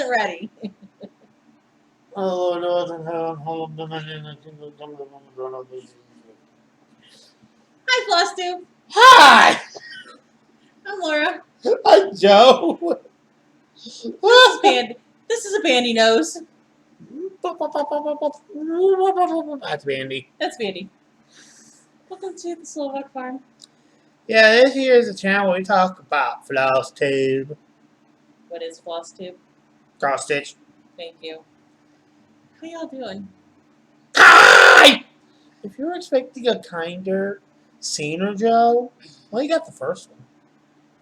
wasn't ready. Oh, Northern Home Dominion. Hi, Flosstube. Hi! I'm Laura. Hi, Joe. This is a bandy nose. That's Bandy. That's Bandy. Welcome to the Slovak Farm. Yeah, this here is a channel where we talk about Flosstube, What is Flosstube? cross stitch. Thank you. How y'all doing? Hi! If you were expecting a kinder, saner Joe, well, you got the first one.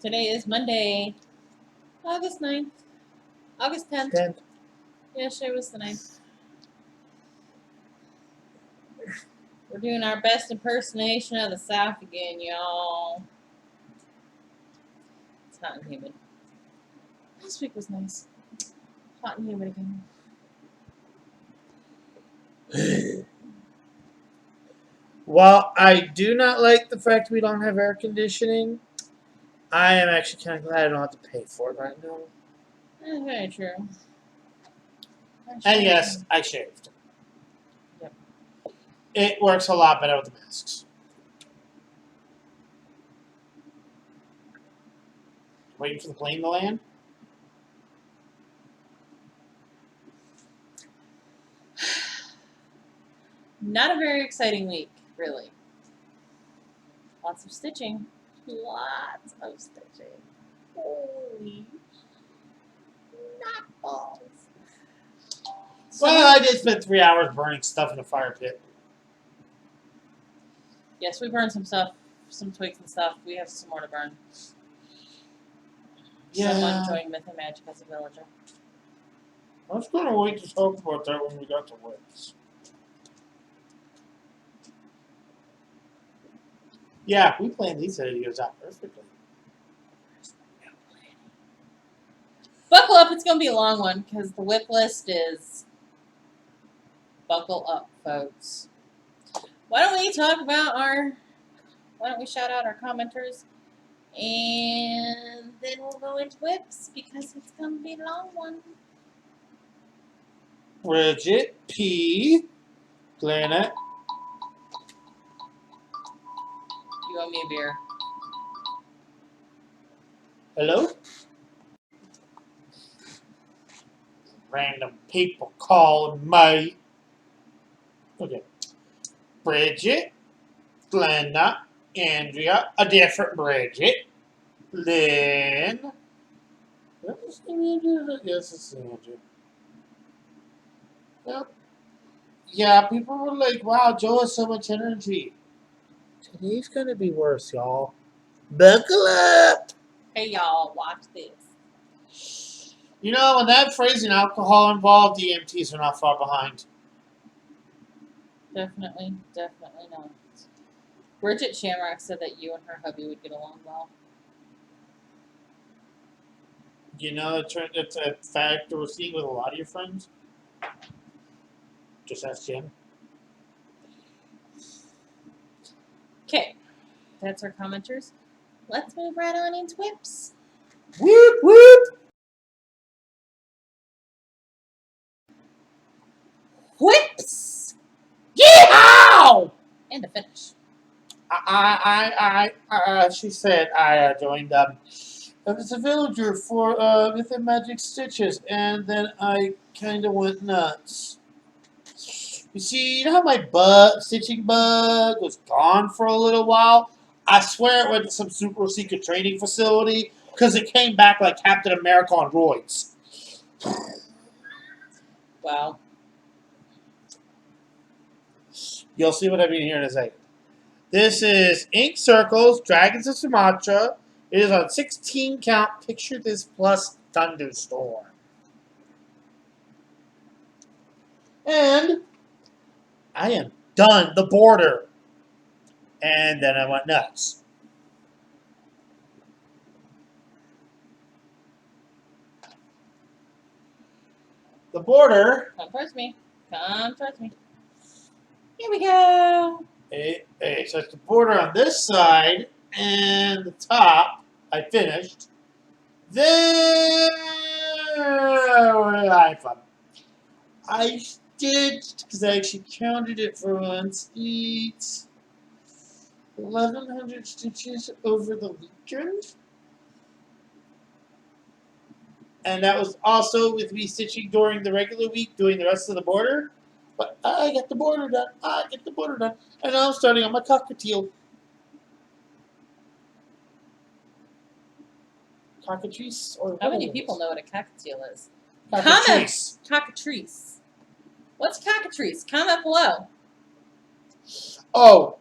Today is Monday, August 9th. August 10th. 10th. Yesterday was the 9th. We're doing our best impersonation of the South again, y'all. It's hot and humid. Last week was nice. Hot and humid again. While I do not like the fact we don't have air conditioning, I am actually kind of glad I don't have to pay for it right now. That's very true. And yes, I shaved. Yep. It works a lot better with the masks. Waiting for the plane to land? Not a very exciting week, really. Lots of stitching. Lots of stitching. Holy nutballs. Well, I did spend 3 hours burning stuff in a fire pit. Yes, we burned some stuff, some twigs and stuff. We have some more to burn. Yeah. Someone joined Myth and Magic as a villager. I was going to wait to talk about that when we got to Wits. Yeah, we planned these videos out perfectly. Buckle up, it's going to be a long one because the whip list is buckle up, folks. Why don't we shout out our commenters and then we'll go into whips because it's going to be a long one. Bridget P. Planet. You owe me a beer. Hello? Random people calling me. Okay. Bridget, Glenda, Andrea, a different Bridget, Lynn. Yes, it's Andrea. Yep. Yeah, people were like, wow, Joe has so much energy. Today's gonna be worse, y'all. Buckle up! Hey, y'all, watch this. You know, when that phrase and alcohol involved, the EMTs are not far behind. Definitely not. Bridget Shamrock said that you and her hubby would get along well. You know, it's a fact that we're seeing with a lot of your friends. Just ask Jim. Okay, that's our commenters. Let's move right on into whips. Whoop, whoop! Whips! Yeehaw! And a finish. She said I joined as a villager for Myth and Magic Stitches, and then I kind of went nuts. You see, you know how my stitching bug was gone for a little while? I swear it went to some super secret training facility because it came back like Captain America on roids. Wow. You'll see what I mean here in a second. This is Ink Circles, Dragons of Sumatra. It is on 16 count. Picture this plus thunderstorm. And I am done the border. And then I went nuts. The border. Come towards me. Come towards me. Here we go. So it's the border on this side and the top. I finished. Then I fun. I stitched because I actually counted it for once. It's 1,100 stitches over the weekend. And that was also with me stitching during the regular week, doing the rest of the border. But I got the border done. I get the border done. And now I'm starting on my cockatiel. Cockatrice? Or How many people know what a cockatiel is? Cockatrice. Cockatrice. What's cockatrice? Comment below. Oh,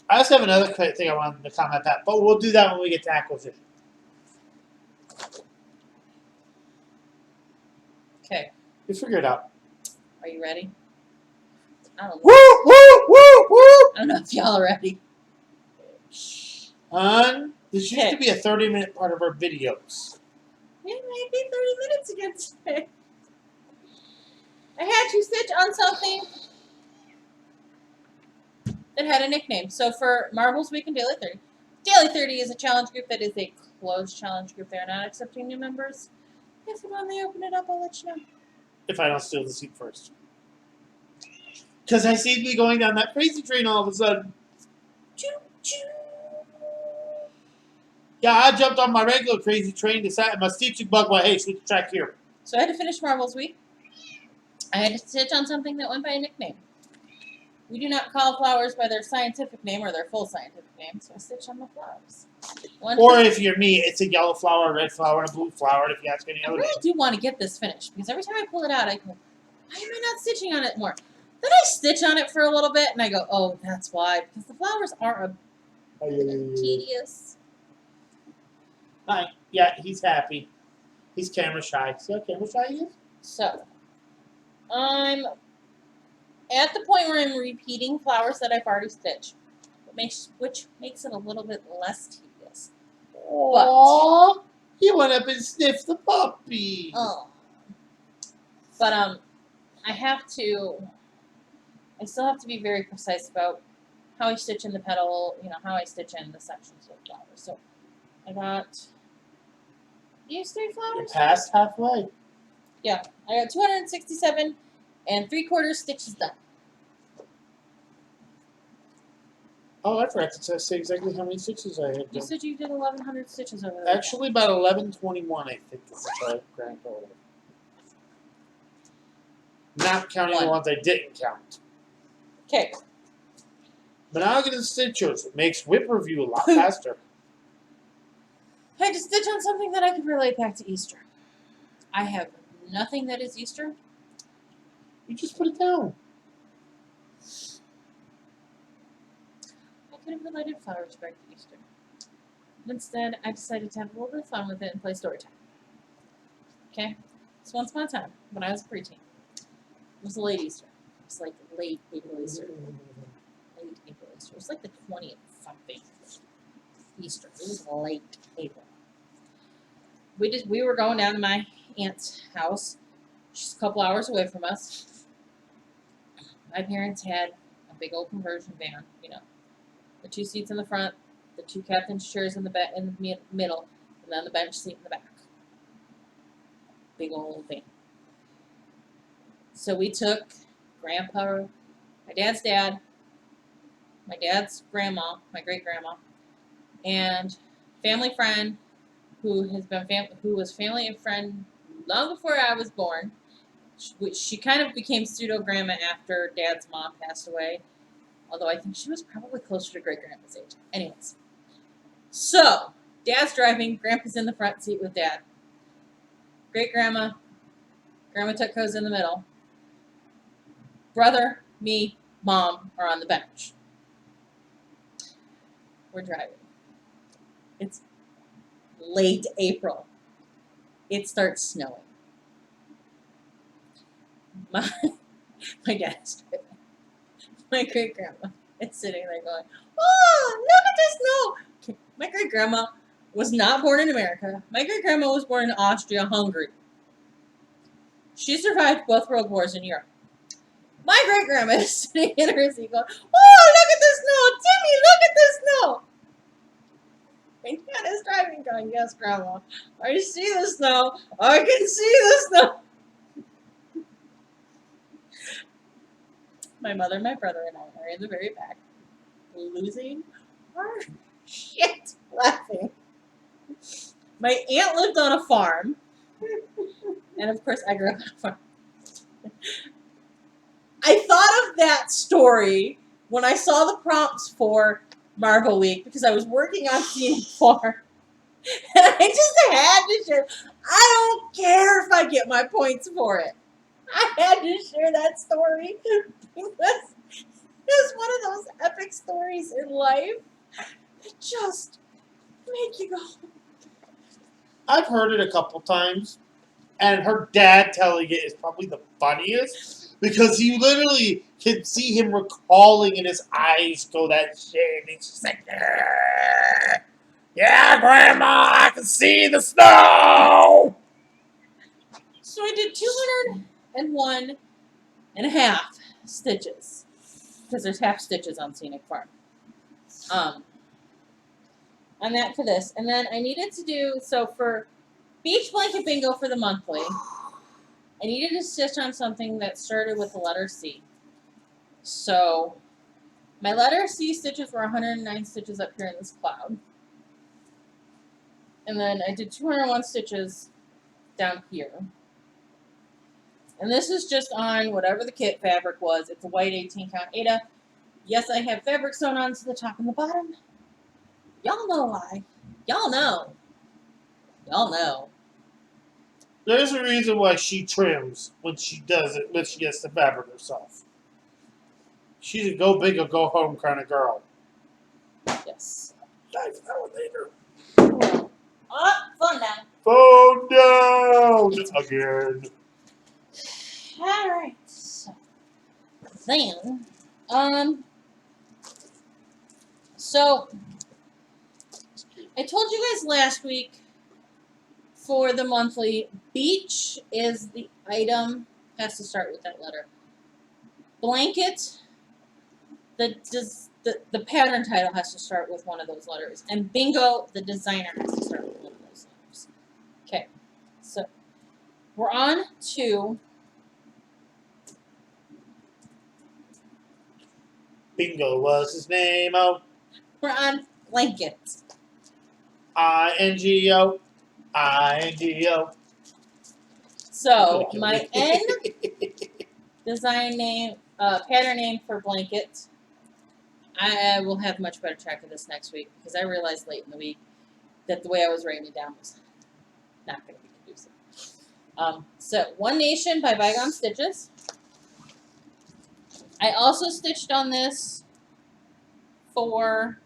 I also have another thing I wanted to comment that, but we'll do that when we get to acquisition. Okay. You figure it out. Are you ready? I don't know. Woo, woo, woo, woo! I don't know if y'all are ready. This used to be a 30-minute part of our videos. It might be 30 minutes again today. I had you stitch on something that had a nickname. So for Marbles Week and Daily 30, Daily 30 is a challenge group that is a closed challenge group. They're not accepting new members. If and when they open it up, I'll let you know. If I don't steal the seat first. Because I see me going down that crazy train all of a sudden. Choo, choo. Yeah, I jumped on my regular crazy train, decided my stitching bug went, hey, switch the track here. So I had to finish Marbles Week. I had to stitch on something that went by a nickname. We do not call flowers by their scientific name or their full scientific name, so I stitched on the flowers. Or if you're me, it's a yellow flower, a red flower, and a blue flower, if you ask any I other. really do want to get this finished, because every time I pull it out, I go, why am I not stitching on it more? Then I stitch on it for a little bit, and I go, oh, that's why, because the flowers are a bit tedious. Hi. Yeah, he's happy. He's camera shy. See how camera shy he is? So, I'm at the point where I'm repeating flowers that I've already stitched, which makes it a little bit less tedious. Aww, he went up and sniffed the puppy. Oh. But I still have to be very precise about how I stitch in the petal, how I stitch in the sections of the flowers. So I got these 3 You're flowers. past halfway. Yeah, I got 267 and 3/4 stitches done. Oh, I forgot to say exactly how many stitches I had You done. said you did 1,100 stitches over there. Actually, about 1121, I think is the grand total. Not counting the ones I didn't count. Okay. Monogamy stitches makes whip review a lot faster. I had to stitch on something that I could relate back to Easter. I have nothing that is Easter. You just put it down. I could have related flowers back to Easter. But instead, I decided to have a little bit of fun with it and play story time. Okay? So once upon a time, when I was a preteen, it was a late Easter. It was like late April Easter. Late April Easter. It was like the 20th something Easter. It was late April. We were going down to my aunt's house. She's a couple hours away from us. My parents had a big old conversion van, the 2 seats in the front, the 2 captain's chairs in the middle, and then the bench seat in the back. Big old van. So we took Grandpa, my dad's dad, my dad's grandma, my great grandma, and family friend who was family and friend long before I was born. She kind of became pseudo grandma after Dad's mom passed away. Although I think she was probably closer to great grandpa's age. Anyways. So, Dad's driving, Grandpa's in the front seat with Dad. Great grandma, Grandma Tutco's in the middle. Brother, me, Mom are on the bench. We're driving. It's late April. It starts snowing. My dad's driving. My great grandma is sitting there going, oh, look at the snow. My great grandma was not born in America. My great grandma was born in Austria-Hungary. She survived both world wars in Europe. My great grandma is sitting in her seat going, oh, look at the snow. Timmy, look at the snow. My dad is driving, going, yes, Grandma. I see the snow. I can see the snow. My mother, my brother, and I are in the very back, losing our shit laughing. My aunt lived on a farm, and of course, I grew up on a farm. I thought of that story when I saw the prompts for Marvel Week because I was working on Scenic Farm. And I just had to share. I don't care if I get my points for it. I had to share that story because it's one of those epic stories in life that just make you go. I've heard it a couple times, and her dad telling it is probably the funniest because you literally can see him recalling, and his eyes go that shit, and he's just like, yeah, Grandma, I can see the snow. So I did 201 and a half stitches because there's half stitches on Scenic Farm. On that for this. And then I needed to do, so for Beach Blanket Bingo for the monthly, I needed to stitch on something that started with the letter C. So my letter C stitches were 109 stitches up here in this cloud. And then I did 201 stitches down here. And this is just on whatever the kit fabric was. It's a white 18 count Ada. Yes, I have fabric sewn onto the top and the bottom. Y'all know why. Y'all know. Y'all know. There's a reason why she trims when she does it, when she gets the fabric herself. She's a go big or go home kind of girl. Yes. Dive elevator. Oh, fun now. Phone down again. Alright. Then, so I told you guys last week for the monthly, beach is the item, has to start with that letter. Blanket, the pattern title has to start with one of those letters. And bingo, the designer has to start with one of those letters. Okay, so we're on to Bingo was his name. Oh, we're on blanket. INGO. INGO. So my N design name, pattern name for blanket. I will have much better track of this next week because I realized late in the week that the way I was writing it down was not going to be conducive. So One Nation by Bygone Stitches. I also stitched on this for,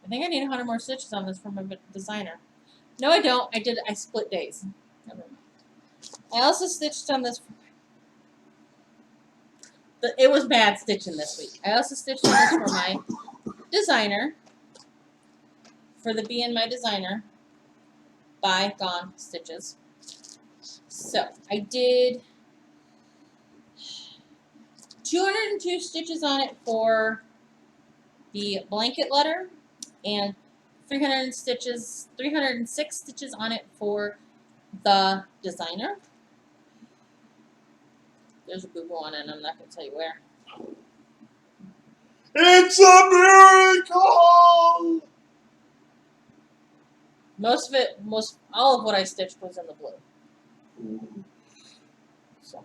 I think I need 100 more stitches on this from a designer. No, I don't. I split days. Never mind. I also stitched on this. It was bad stitching this week. I also stitched on this for my designer. For the Be In My Designer by Gone Stitches. So I did 202 stitches on it for the blanket letter and 306 stitches on it for the designer. There's a boo-boo on it, and I'm not going to tell you where. It's a miracle! All of what I stitched was in the blue. So,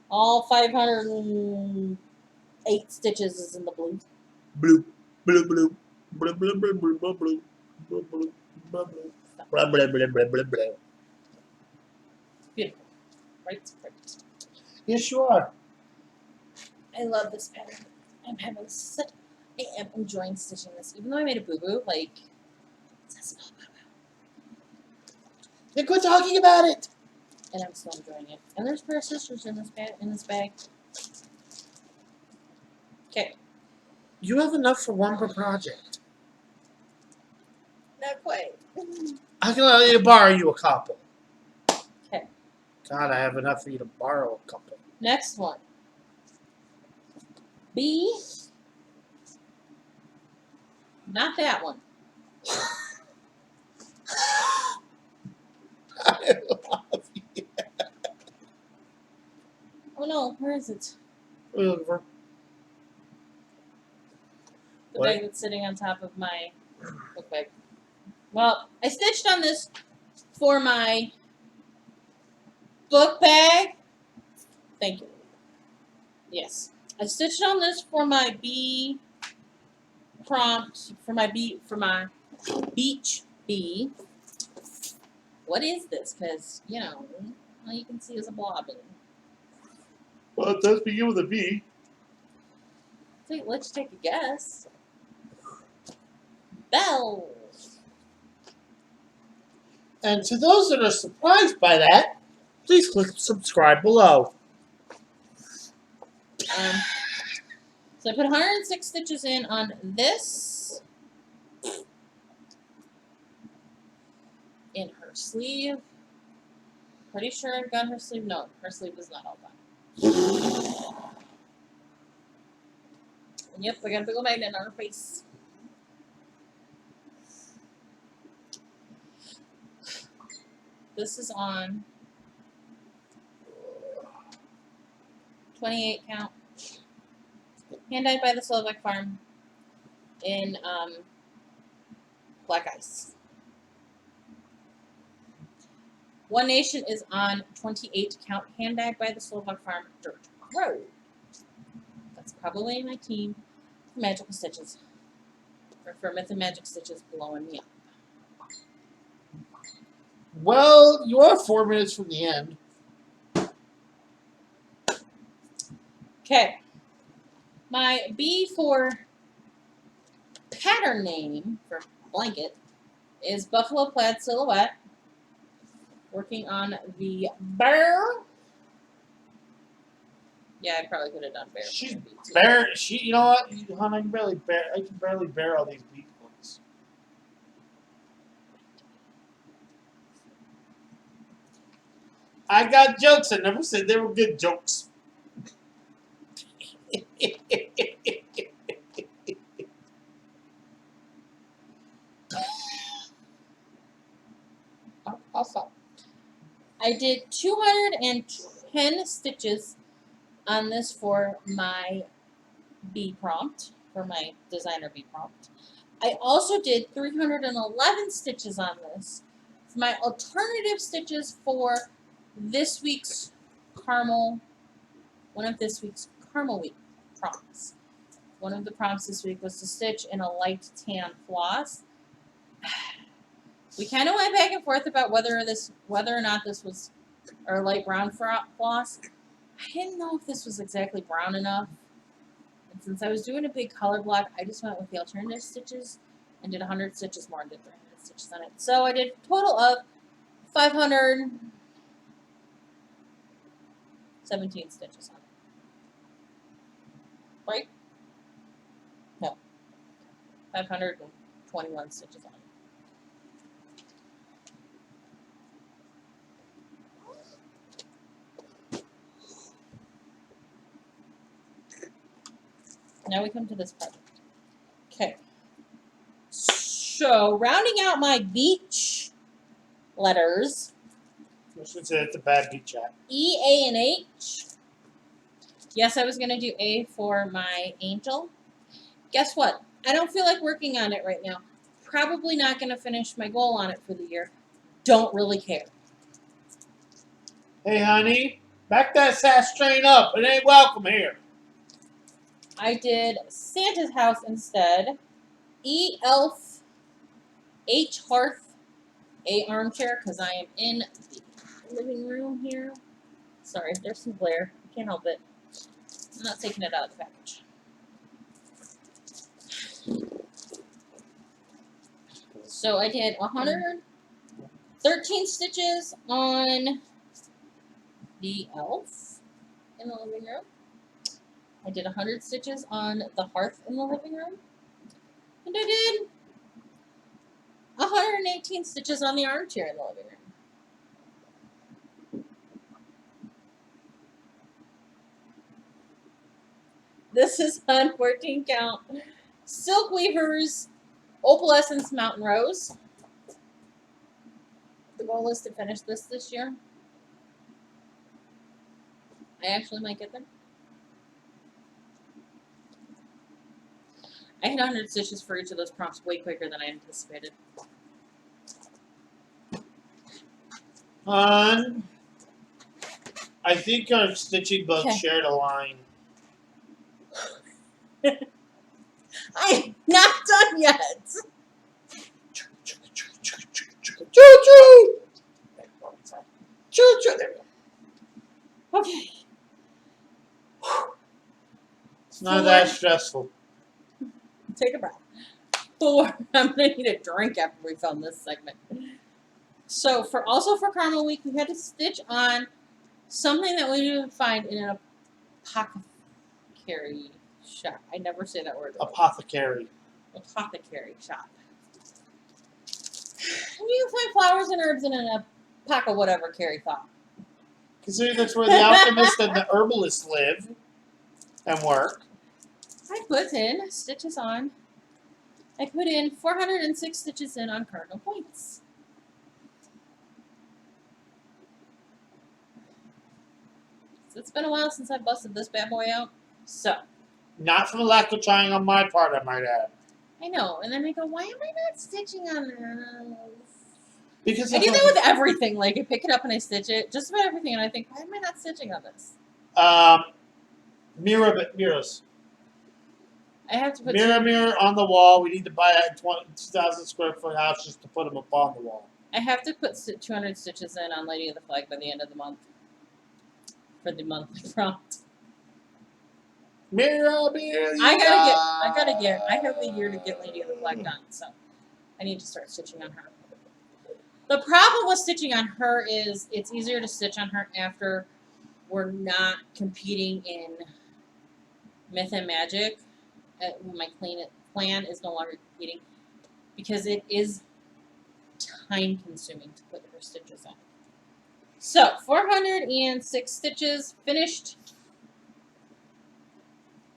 all 508 stitches is in the blue. Blue, blue, blue, blue, blue, blue, blue, blue, blue, blue, blue, blue, blah, blah, blah, blah, blah, blah. Beautiful. Right? Yes, you are. I love this pattern. I am enjoying stitching this. Even though I made a boo-boo, like, it's a small boo-boo. Then quit talking about it. And I'm still enjoying it. And there's a pair of scissors in this bag. Okay. You have enough for one per project. Not quite. I can let you borrow you a couple. Okay. God, I have enough for you to borrow a couple. Next one. B Not that one. I love you. Oh no, where is it? What are you looking for? The What? bag that's sitting on top of my book bag. Well, I stitched on this for my book bag. Thank you. Yes. I stitched on this for my bee prompt, for my beach bee. What is this? Because, you know, all you can see is a blob. Well, it does begin with a V. Let's take a guess. Bell. And to those that are surprised by that, please click subscribe below. So I put 106 stitches in on this. In her sleeve. Pretty sure I've got her sleeve. No, her sleeve is not all done. And yep, I got a big old magnet on her face. This is on 28 count. Hand dyed by the Slovak farm in black ice. One Nation is on 28 count, hand dyed by the Slovak farm dirt road. That's probably my team for Magical Stitches. For Myth and Magic Stitches blowing me up. Well, you are 4 minutes from the end. Okay. My B for pattern name for blanket is Buffalo Plaid Silhouette. Working on the bear. Yeah, I probably could have done bear. She's bare. You know what, hon? I can barely bear all these beat ones. I got jokes. I never said they were good jokes. I'll stop. I did 210 stitches on this for my B prompt, for my designer B prompt. I also did 311 stitches on this for my alternative stitches for this week's caramel, one of this week's caramel week prompts. One of the prompts this week was to stitch in a light tan floss. We kind of went back and forth about whether or not this was or light brown floss. I didn't know if this was exactly brown enough. And since I was doing a big color block, I just went with the alternative stitches and did 100 stitches more and did 300 stitches on it. So I did a total of 517 stitches on it. Right? No. 521 stitches on it. Now we come to this project. Okay. So, rounding out my beach letters. I should say it's a bad beat chat. E, A, and H. Yes, I was going to do A for my angel. Guess what? I don't feel like working on it right now. Probably not going to finish my goal on it for the year. Don't really care. Hey, honey, back that sass train up. It ain't welcome here. I did Santa's house instead. E, elf. H, hearth. A, armchair, because I am in the living room here. Sorry, there's some glare. I can't help it. I'm not taking it out of the package. So I did 113 stitches on the elf in the living room. I did 100 stitches on the hearth in the living room. And I did 118 stitches on the armchair in the living room. This is on 14 count Silk Weavers Opalescence Mountain Rose. The goal is to finish this year. I actually might get there. I hit 100 stitches for each of those prompts way quicker than I anticipated. I think our stitching book Okay. shared a line. I'm not done yet. Choo-choo! Choo-choo! There we go. Okay. It's not that stressful. Take a breath. 4. I'm gonna need a drink after we film this segment. So for Caramel Week, we had to stitch on something that we didn't find in an apothecary shop. I never say that word. Apothecary. Apothecary shop. You can find flowers and herbs in an apoca whatever Carrie thought. Considering that's where the alchemist and the herbalist live and work. I put in stitches on. I put in 406 stitches in on cardinal points. So it's been a while since I busted this bad boy out. So. Not from a lack of trying on my part, I might add. I know. And then I go, why am I not stitching on this? Because I do that with everything. Like, I pick it up and I stitch it. Just about everything. And I think, why am I not stitching on this? Mirrors. I have to put mirror on the wall. We need to buy a 2,000 square foot house just to put them up on the wall. I have to put 200 stitches in on Lady of the Flag by the end of the month. For the monthly prompt. Mirror. I have the year to get Lady of the Flag done, so I need to start stitching on her. The problem with stitching on her is it's easier to stitch on her after we're not competing in Myth and Magic. My clan is no longer competing because it is time consuming to put her stitches on. So 406 stitches finished.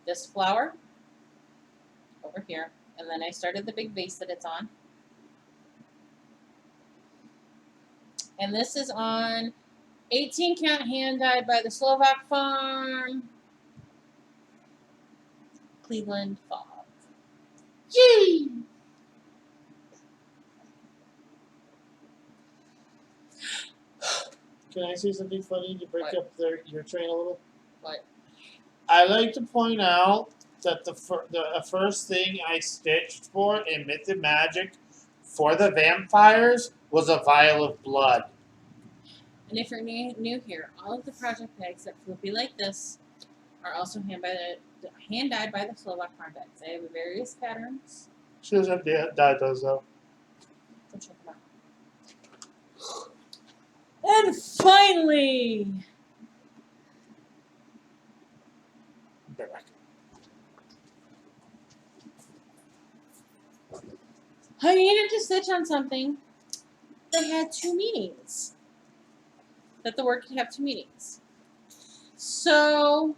This flower over here, and then I started the big vase that it's on. And this is on 18 count hand dyed by the Slovak farm, Cleveland Fog. Yay! Can I say something funny to break up your train a little? What? I like to point out that the first thing I stitched for in Myth and Magic for the vampires was a vial of blood. And if you're new here, all of the project bags that will be like this are also hand dyed by the Slovak farm bags. They have various patterns. She doesn't dye those though. Go check them out. And finally, I needed to stitch on something that had 2 meanings. That the word could have 2 meanings. So,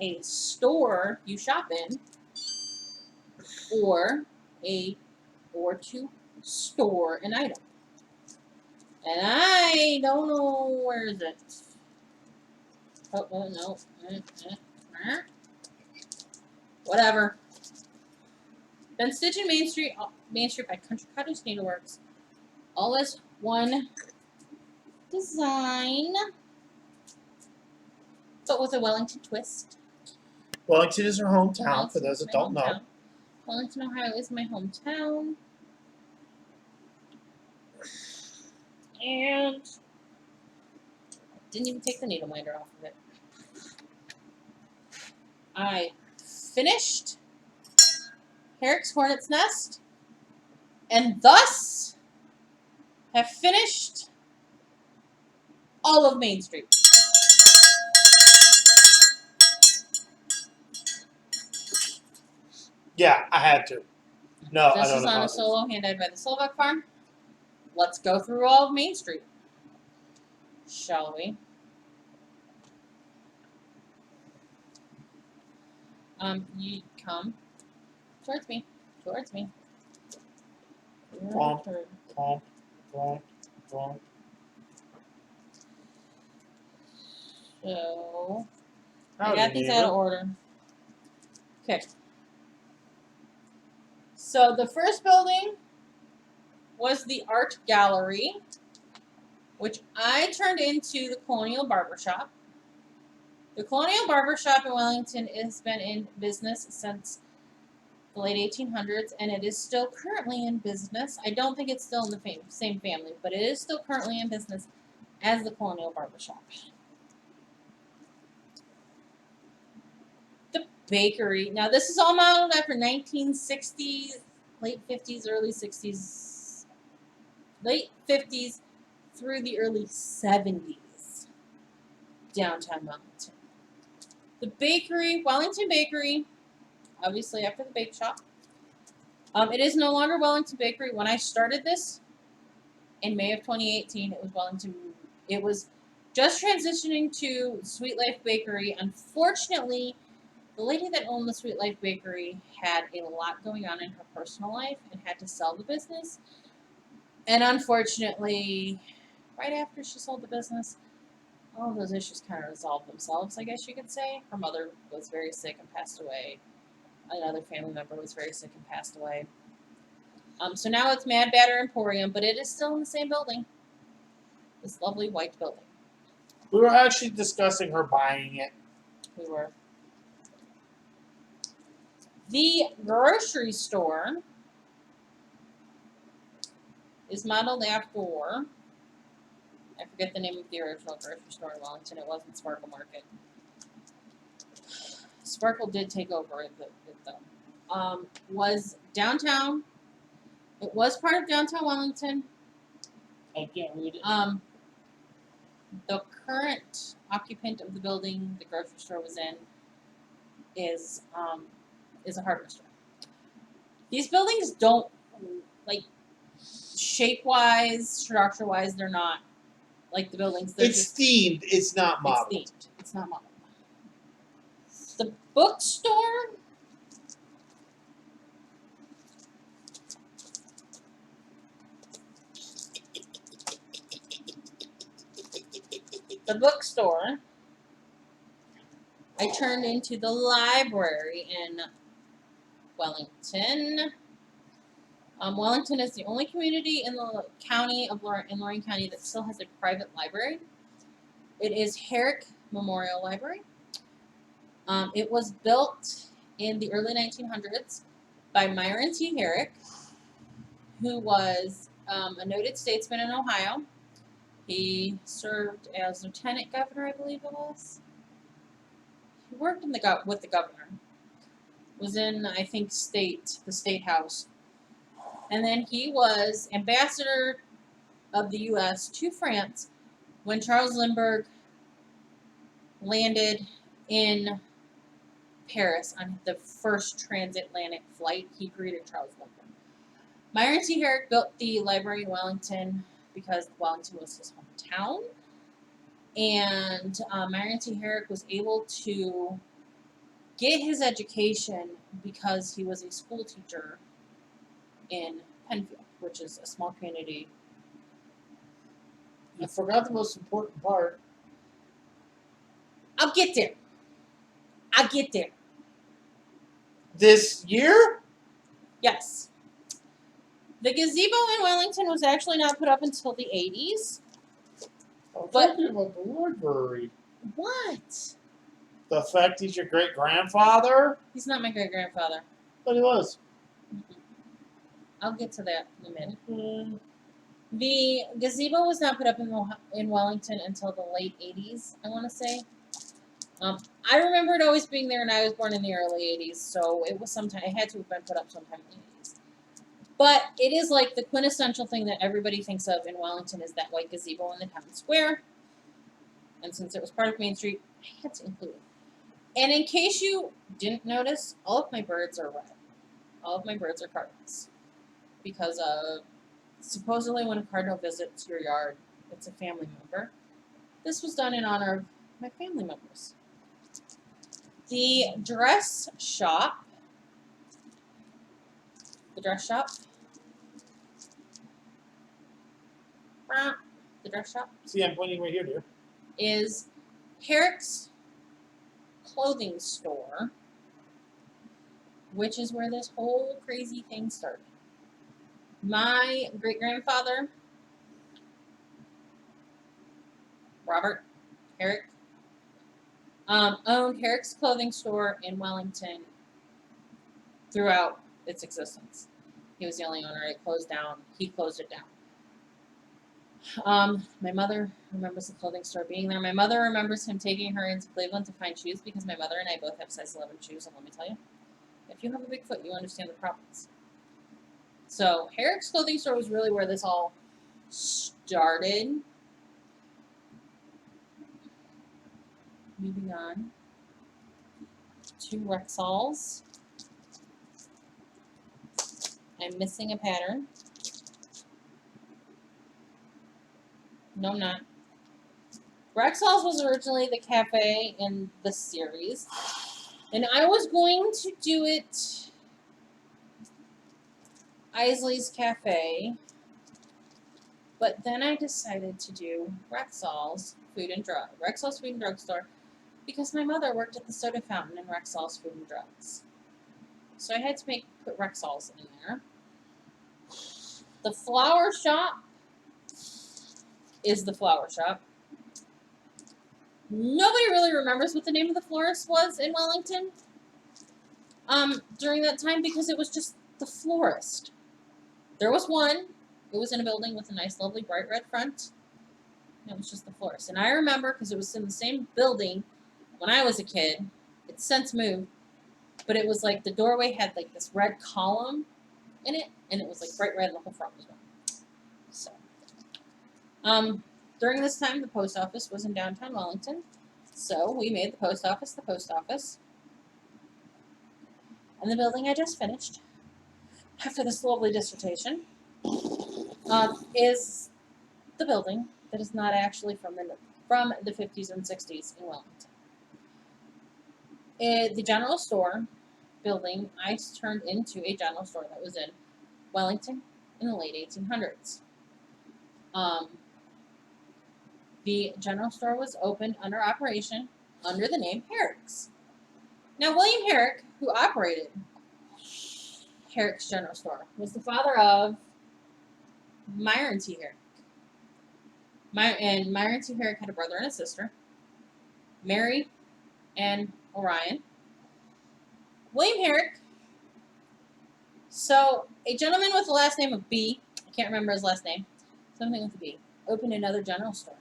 a store you shop in, or to store an item. And I don't know, where is it? Oh, no. Whatever. Been stitching Main Street by Country Cottage Needleworks. All as one design, but with a Wellington twist. Wellington is her hometown, for those that don't know. Wellington, Ohio is my hometown. And didn't even take the needle minder off of it. I finished Herrick's Hornet's Nest, and thus have finished all of Main Street. Yeah, I had to. No, This I don't is know. on a solo hand dyed by the Slovak farm. Let's go through all of Main Street, shall we? You come towards me. towards me. Your Womp. turn. Womp, womp, womp. So I Howdy, got these neighbor. out of order. Okay. So the first building was the art gallery, which I turned into the Colonial Barbershop. The Colonial Barbershop in Wellington has been in business since the late 1800s, and it is still currently in business. I don't think it's still in the same family, but it is still currently in business as the Colonial Barbershop. The bakery. Now, this is all modeled after 1960s, late 50s, early 60s, late 50s through the early 70s, downtown Wellington. The bakery, Wellington Bakery, obviously after the bake shop. It is no longer Wellington Bakery. When I started this in May of 2018, it was Wellington. It was just transitioning to Sweet Life Bakery. Unfortunately, the lady that owned the Sweet Life Bakery had a lot going on in her personal life and had to sell the business. And unfortunately, right after she sold the business, all of those issues kind of resolved themselves, I guess you could say. Her mother was very sick and passed away. Another family member was very sick and passed away. So now it's Mad Batter Emporium, but it is still in the same building. This lovely white building. We were actually discussing her buying it. We were. The grocery store is modeled after, I forget the name of the original grocery store in Wellington. It wasn't Sparkle Market. Sparkle did take over it though. Was downtown. It was part of downtown Wellington. I can't read it. The current occupant of the building the grocery store was in is a hardware store. These buildings don't, like, shape-wise, structure-wise, they're not like the buildings. They're It's just themed. It's not modeled. It's themed. It's not modeled. The bookstore. The bookstore. I turned into the library in Wellington. Wellington is the only community in the county of Lorain County that still has a private library. It is Herrick Memorial Library. It was built in the early 1900s by Myron T. Herrick, who was a noted statesman in Ohio. He served as lieutenant governor, I believe it was. He worked in with the governor. Was in, I think, the state house. And then he was ambassador of the U.S. to France when Charles Lindbergh landed in Paris on the first transatlantic flight. He greeted Charles Lindbergh. Myron T. Herrick built the library in Wellington because Wellington was his hometown. And Myron T. Herrick was able to get his education because he was a school teacher in Penfield, which is a small community. You forgot the most important part. I'll get there. This year? Yes. The gazebo in Wellington was actually not put up until the 80s. I'm But- talking about the library. What? The fact he's your great grandfather? He's not my great-grandfather. But he was. I'll get to that in a minute. The gazebo was not put up in Wellington until the late 80s, I want to say. I remember it always being there, and I was born in the early 80s, so it was sometime. It had to have been put up sometime in the 80s. But it is like the quintessential thing that everybody thinks of in Wellington is that white gazebo in the town square. And since it was part of Main Street, I had to include it. And in case you didn't notice, all of my birds are red. All of my birds are cardinals. Because supposedly when a cardinal visits your yard, it's a family member. This was done in honor of my family members. The dress shop The dress shop. The dress shop See, I'm pointing right here, dear. is Herrick's clothing store, which is where this whole crazy thing started. My great-grandfather, Robert Herrick, owned Herrick's clothing store in Wellington throughout its existence. He was the only owner. It closed down. He closed it down. My mother remembers the clothing store being there. My mother remembers him taking her into Cleveland to find shoes because my mother and I both have size 11 shoes, and let me tell you, if you have a big foot, you understand the problems. So Herrick's clothing store was really where this all started. Moving on to Rexall's. I'm missing a pattern. No, I'm not. Rexall's was originally the cafe in the series, and I was going to do it Isley's Cafe, but then I decided to do Rexall's Food and Drug. Rexall's Food and Drug Store, because my mother worked at the soda fountain in Rexall's Food and Drugs. So I had to put Rexall's in there. The flower shop is the flower shop. Nobody really remembers what the name of the florist was in Wellington during that time because it was just the florist. There was one. It was in a building with a nice, lovely, bright red front. It was just the florist. And I remember because it was in the same building when I was a kid. It's since moved. But it was like the doorway had like this red column in it. And it was like bright red and the whole front was red. So, during this time, the post office was in downtown Wellington. So we made the post office the post office. And the building I just finished after this lovely dissertation is the building that is not actually from the 50s and 60s in Wellington. The general store building I turned into a general store that was in Wellington in the late 1800s. The general store was opened under operation under the name Herrick's. Now, William Herrick, who operated Herrick's General Store, was the father of Myron T. Herrick. Myron T. Herrick had a brother and a sister, Mary and Orion. William Herrick, so a gentleman with the last name of B, I can't remember his last name, something with a B, opened another general store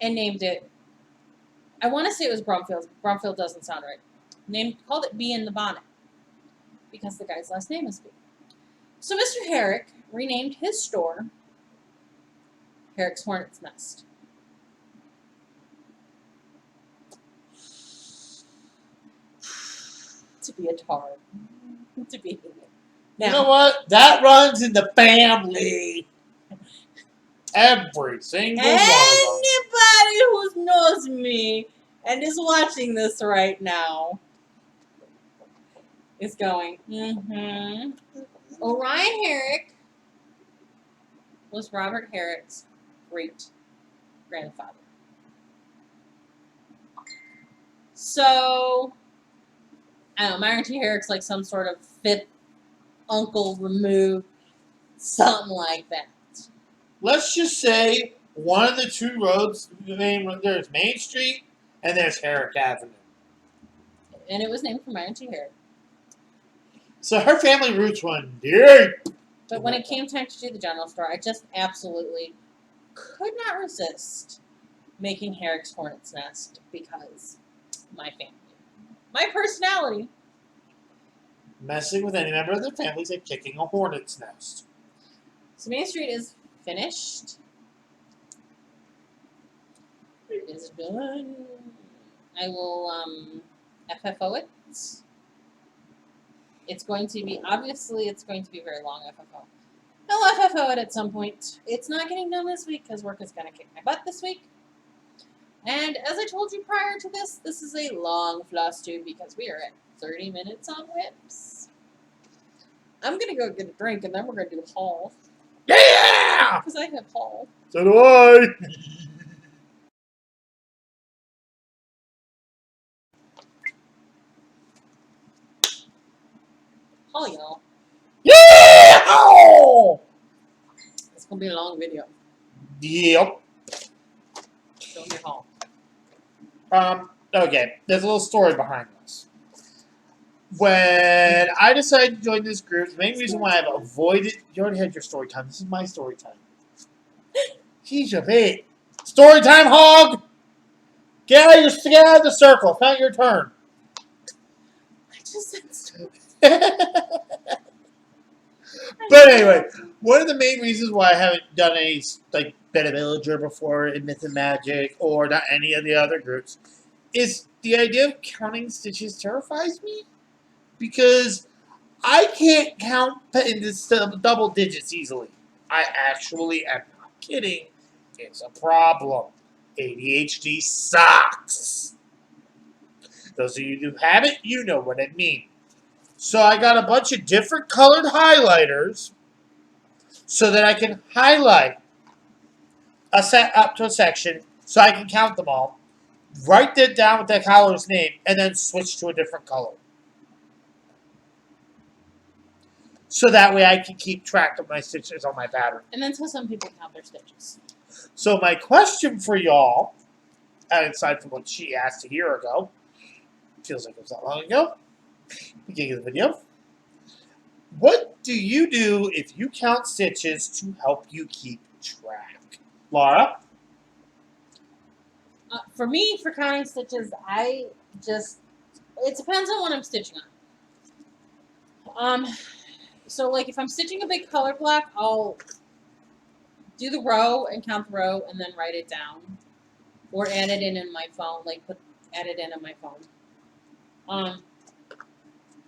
and named it, I want to say it was Brumfield. Brumfield doesn't sound right. Called it B in the Bonnet because the guy's last name is B. So Mr. Herrick renamed his store Herrick's Hornet's Nest. To be a tard. To be now, you know what? That runs in the family. Every single one of them. Anybody who knows me and is watching this right now is going, Orion Herrick was Robert Herrick's great-grandfather. So, I don't know, Myron T. Herrick's like some sort of fifth uncle removed, something like that. Let's just say one of the two roads, there's Main Street and there's Herrick Avenue. And it was named for Myron T. Herrick. So her family roots run deep. But when it came time to do the general store, I just absolutely could not resist making Herrick's Hornet's Nest because my family. My personality. Messing with any member of their family is like kicking a hornet's nest. So Main Street is finished. It is done. I will FFO it. It's going to be, obviously, it's going to be a very long FFO. I'll FFO it at some point. It's not getting done this week because work is going to kick my butt this week. And as I told you prior to this, this is a long Flosstube because we are at 30 minutes on whips. I'm gonna go get a drink and then we're gonna do a haul. Yeah! Because I have haul. So do I. Haul, y'all. Yeah! Oh! It's gonna be a long video. Yep. Show me haul. Okay, there's a little story behind this. When I decided to join this group, the main reason why I've avoided. You already had your story time. This is my story time. Jeez, you bait. Story time, hog! Get out of the circle. It's not your turn. I just said story. But anyway, one of the main reasons why I haven't done any like Beta Villager before in Myth and Magic or not any of the other groups is the idea of counting stitches terrifies me because I can't count into double digits easily. I actually am not kidding. It's a problem. ADHD sucks. Those of you who have it, you know what I mean. So I got a bunch of different colored highlighters so that I can highlight a set up to a section so I can count them all, write that down with that color's name, and then switch to a different color. So that way I can keep track of my stitches on my pattern. And that's how some people count their stitches. So my question for y'all, aside from what she asked a year ago, feels like it was that long ago, beginning of the video. What do you do if you count stitches to help you keep track? Laura? For me, for counting stitches, it depends on what I'm stitching on. So like if I'm stitching a big color block, I'll do the row and count the row and then write it down. Or add it in my phone, add it in on my phone.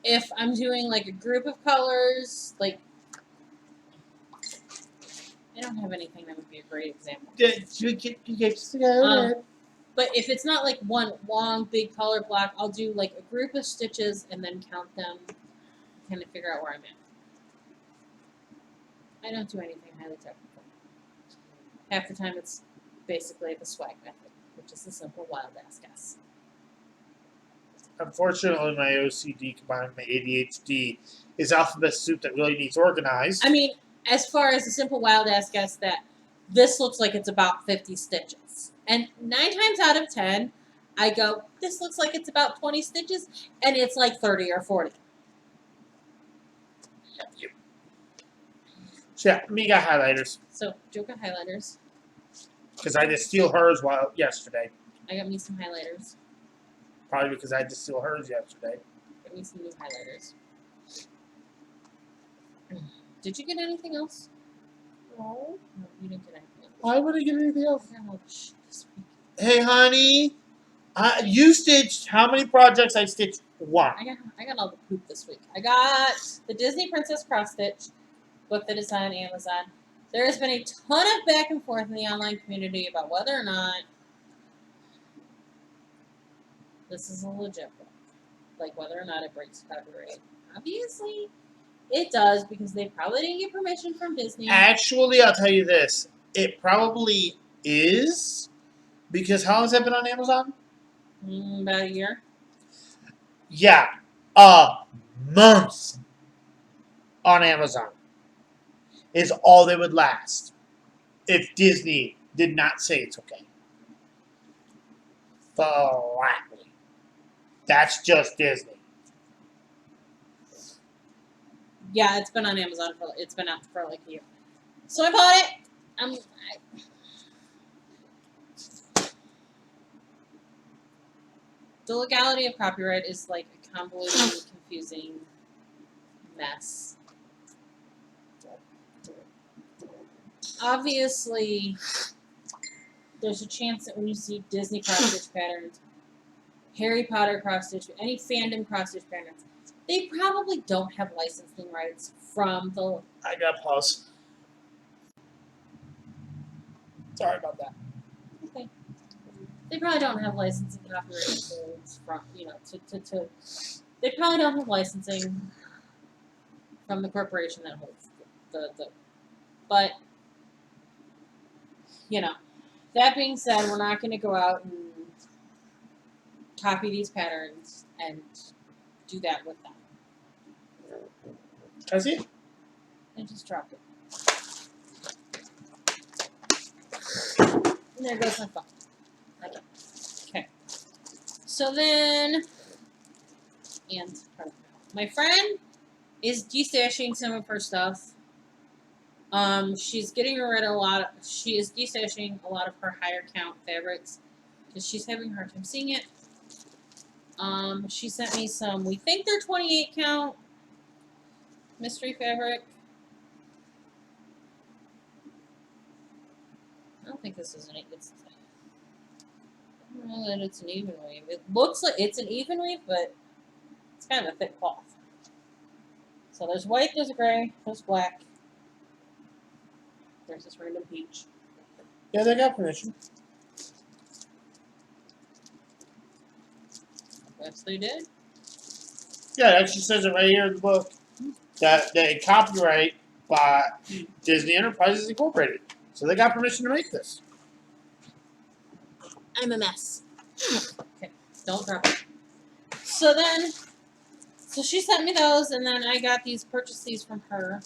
If I'm doing like a group of colors, like I don't have anything that would be a great example. But if it's not like one long big color block, I'll do like a group of stitches and then count them, kind of figure out where I'm at. I don't do anything highly technical. Half the time it's basically the swag method, which is the simple wild ass guess. Unfortunately, my OCD combined with my ADHD is alphabet soup that really needs organized. I mean, as far as the simple wild ass guess that this looks like it's about 50 stitches. And 9 times out of 10, I go, this looks like it's about 20 stitches, and it's like 30 or 40. So yeah, me got highlighters. So, Joe got highlighters. Because I just steal hers yesterday. I got me some highlighters. Probably because I just steal hers yesterday. Got me some new highlighters. Did you get anything else? No. No, you didn't get anything else. Why would I get anything else? I got all the shit this week. Hey, honey. You stitched how many projects? I stitched one. I got all the poop this week. I got the Disney Princess Cross Stitch book that is on Amazon. There has been a ton of back and forth in the online community about whether or not this is a legit book. Like whether or not it breaks copyright. Obviously, it does because they probably didn't get permission from Disney. Actually, I'll tell you this. It probably is. Because how long has that been on Amazon? About a year. Yeah. A month on Amazon is all they would last if Disney did not say it's okay. Flatly. That's just Disney. Yeah, it's been on Amazon it's been out for like a year. So I bought it. The legality of copyright is like a convoluted, confusing mess. Obviously, there's a chance that when you see Disney cross-stitch patterns, Harry Potter cross-stitch, any fandom cross-stitch patterns, they probably don't have licensing rights from the... I got pause. Sorry about that. Okay. They probably don't have licensing copyright codes from, they probably don't have licensing from the corporation that holds the but you know, that being said, we're not going to go out and copy these patterns and do that with them. I see. I just dropped it. And there goes my phone. Okay. So then, and my friend is destashing some of her stuff. She's getting rid of she is destashing a lot of her higher count fabrics because she's having a hard time seeing it. She sent me some, we think they're 28 count mystery fabric. I don't think this is an, I don't know that it's an even weave. It looks like it's an even weave, but it's kind of a thick cloth. So there's white, there's gray, there's black. There's this random peach. Yeah, they got permission. Yes, they did. Yeah, it actually says it right here in the book that they copyright by Disney Enterprises Incorporated. So they got permission to make this. I'm a mess. Okay, don't drop it. So she sent me those, and then I got purchased these from her.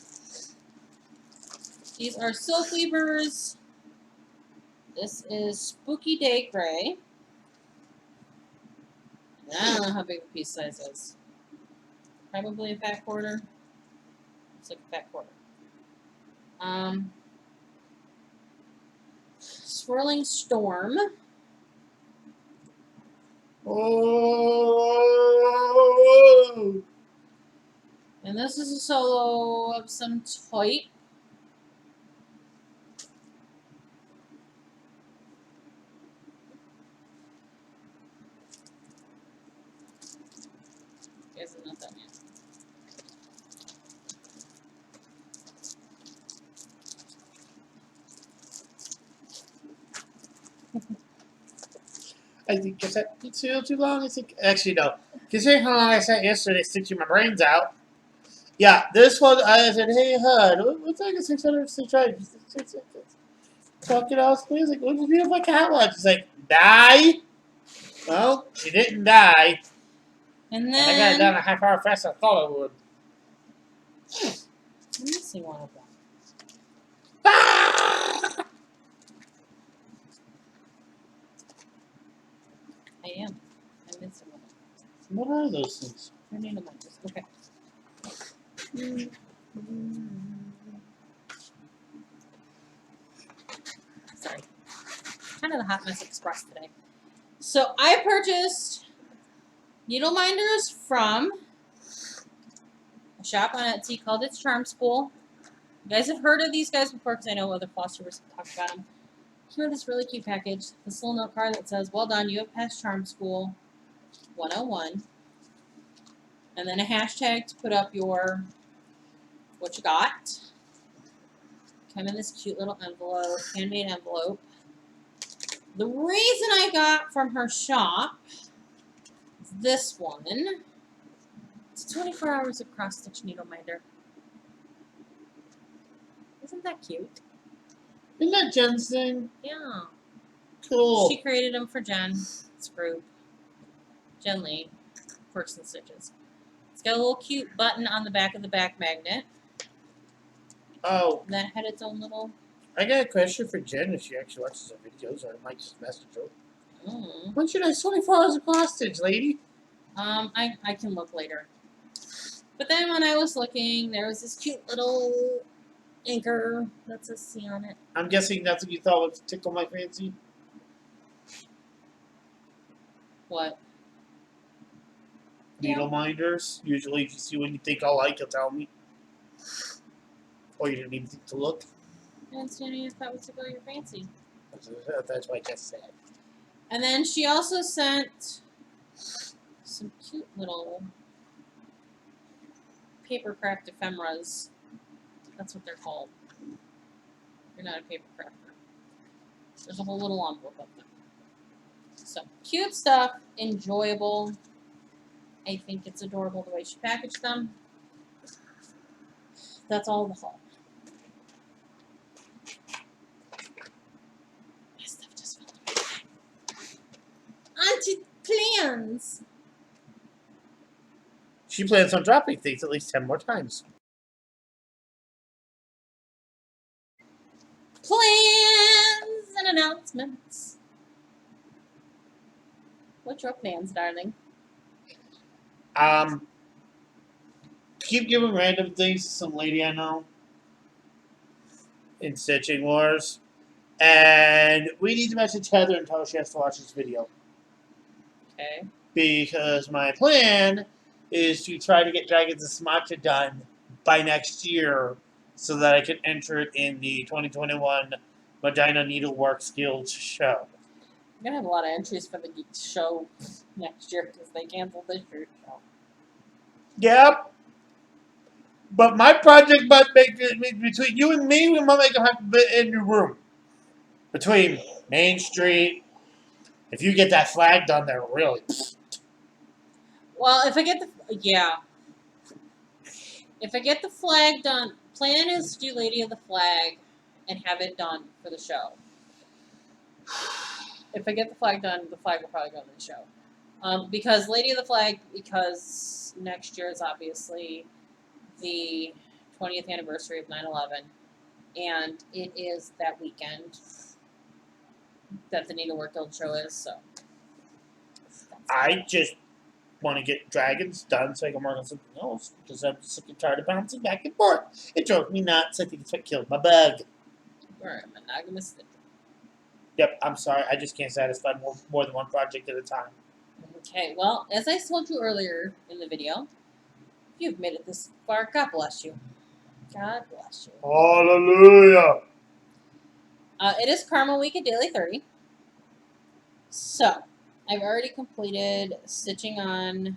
These are Silk Weavers. This is Spooky Day Gray. I don't know how big the piece size is. Probably a fat quarter. It's like a fat quarter. Swirling Storm. Oh! And this is a solo of some toy. You guys are not done yet. I think I sat too long. I think actually no. Considering how long I sat yesterday stitching my brains out. Yeah, this one I said, hey hon, what's like a 600 stitch right? Talking all space like, what's the beautiful cat watch? She's like, die? Well, she didn't die. And And I got it then done a half hour faster than I thought I would. I'm missing one of them. Ah! I am. I'm missing one. What are those things? They're needle minders. Okay. Sorry. Kind of the Hot Mess Express today. So I purchased needle minders from a shop on Etsy called It's Charm School. You guys have heard of these guys before because I know other Flosstubers have talked about them. Here, this really cute package. This little note card that says, well done, you have passed Charm School 101. And then a hashtag to put up your, what you got. Come in this cute little envelope, handmade envelope. The reason I got from her shop is this one. It's 24 hours of cross-stitch needle minder. Isn't that cute? Isn't that Jen's thing? Yeah. Cool. She created them for Jen. It's group. Jen Lee. Quirks and Stitches. It's got a little cute button on the back of the back magnet. Oh, And that had its own little... I got a question for Jen if she actually watches our videos, or I might just message her. When should I 24 hours of cross stitch, lady? I can look later. But then when I was looking, there was this cute little anchor that says C on it. I'm guessing that's what you thought would tickle my fancy. What? Needle minders. Usually, if you see what you think I'll like, you'll tell me. Or you didn't even think to look. I didn't see any if that would tickle your fancy. That's what I just said. And then she also sent some cute little paper craft ephemeras. That's what they're called. You're not a paper crafter. There's a whole little envelope of them. So cute stuff, enjoyable. I think it's adorable the way she packaged them. That's all in the fall. My stuff just fell. Auntie plans. She plans on dropping things at least 10 more times. Plans and announcements. What's your plans, darling? Keep giving random things to some lady I know in Stitching Wars. And we need to message Heather and tell her she has to watch this video. Okay. Because my plan is to try to get Dragons of Smacha done by next year so that I can enter it in the 2021 Vagina Needleworks Guild show. I'm going to have a lot of entries for the show next year because they canceled this year's show. Yep. But my project might make between you and me, we might make them have to be in your room. Between Main Street, if you get that flag done there, really. Well, if I get if I get the flag done, plan is to do Lady of the Flag and have it done for the show. If I get the flag done, the flag will probably go on the show. Because Lady of the Flag, because next year is obviously the 20th anniversary of 9/11, and it is that weekend that the Needlework Guild show is, so. I just want to get Dragons done so I can work on something else because I'm sick and tired of bouncing back and forth. It drove me nuts. I think it's what killed my bug. You're a monogamous. Yep, I'm sorry. I just can't satisfy more than one project at a time. Okay, well, as I told you earlier in the video, if you've made it this far, God bless you. God bless you. Hallelujah. It is Karma Week at Daily 30. So, I've already completed stitching on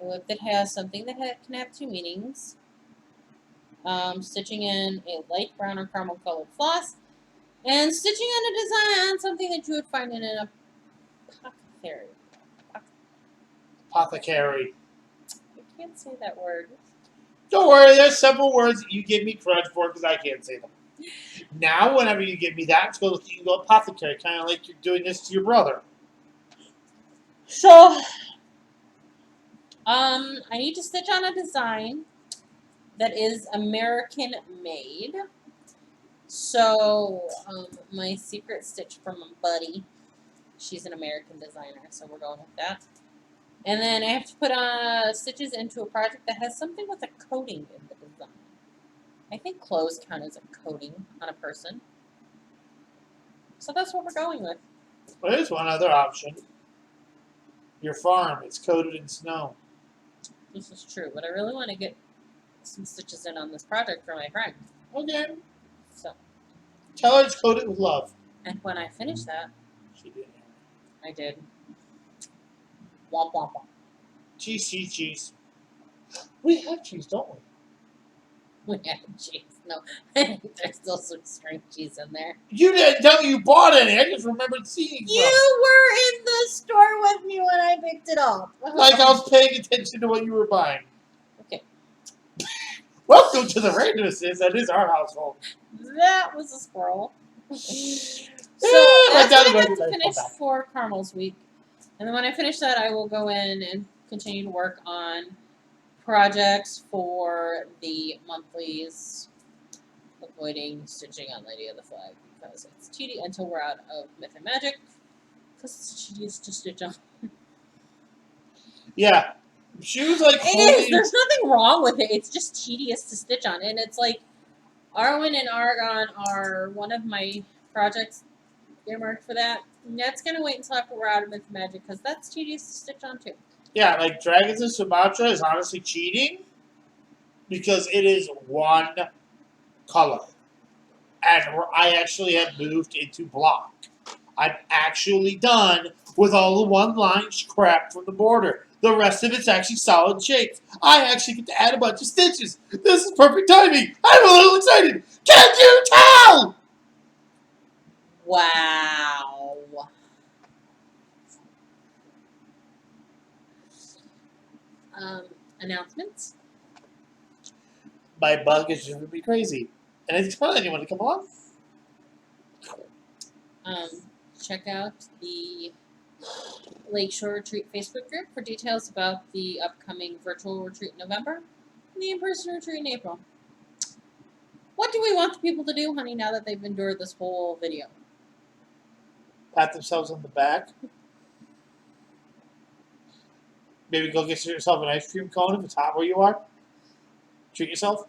a whip that has something that can have two meanings. Stitching in a light brown or caramel colored floss. And stitching on a design on something that you would find in an apothecary. Apothecary. I can't say that word. Don't worry, there's several words that you give me crud for because I can't say them. Now, whenever you give me that, you can go apothecary, kind of like you're doing this to your brother. So, I need to stitch on a design that is American made. So, my secret stitch from my buddy, she's an American designer, so we're going with that. And then I have to put stitches into a project that has something with a coating in the design. I think clothes count as a coating on a person. So that's what we're going with. Well, there's one other option. Your farm, it's coated in snow. This is true, but I really want to get some stitches in on this project for my friend. Okay. So. Tell her it's coated with love. And when I finish that, She did. I did. Womp womp womp. Cheese. We have cheese, don't we? We have cheese. No, there's still some string cheese in there. You didn't tell me you bought any. I just remembered seeing some. You were in the store with me when I picked it up. Like I was paying attention to what you were buying. Okay. Welcome to the randomness that is our household. That was a squirrel. So I that's what I got have to finish for Carmel's week. And then when I finish that, I will go in and continue to work on projects for the monthlies, avoiding stitching on Lady of the Flag because it's tedious until we're out of Myth and Magic because it's tedious to stitch on. Yeah. She was like, It is. There's nothing wrong with it. It's just tedious to stitch on. And it's like Arwen and Argon are one of my projects earmarked for that. And that's going to wait until after we're out of Myth and Magic because that's tedious to stitch on too. Yeah, like Dragons of Sumatra is honestly cheating because it is one color. And I actually have moved into block. I'm actually done with all the one line crap from the border. The rest of it's actually solid shapes. I actually get to add a bunch of stitches. This is perfect timing. I'm a little excited. Can't you tell? Wow. Announcements? my bug is just be crazy. And I tell anyone to come along. Check out the Lakeshore Retreat Facebook group for details about the upcoming virtual retreat in November and the in-person retreat in April. What do we want the people to do, honey, now that they've endured this whole video? Pat themselves on the back. Maybe go get yourself an ice cream cone if it's hot where you are. Treat yourself.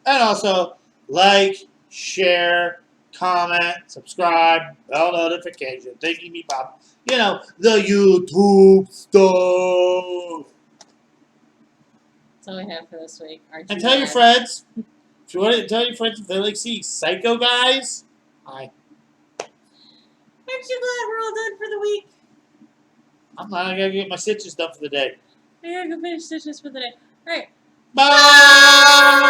And also, like, share, comment, subscribe, bell notification, thingy me pop. You know, the YouTube stuff. That's all we have for this week. Aren't And you tell your glad? friends. If you want to tell your friends if they like see Psycho guys. Hi. Aren't you glad we're all done for the week? I'm not gonna get my stitches done for the day. I gotta go finish stitches for the day. All right. Bye.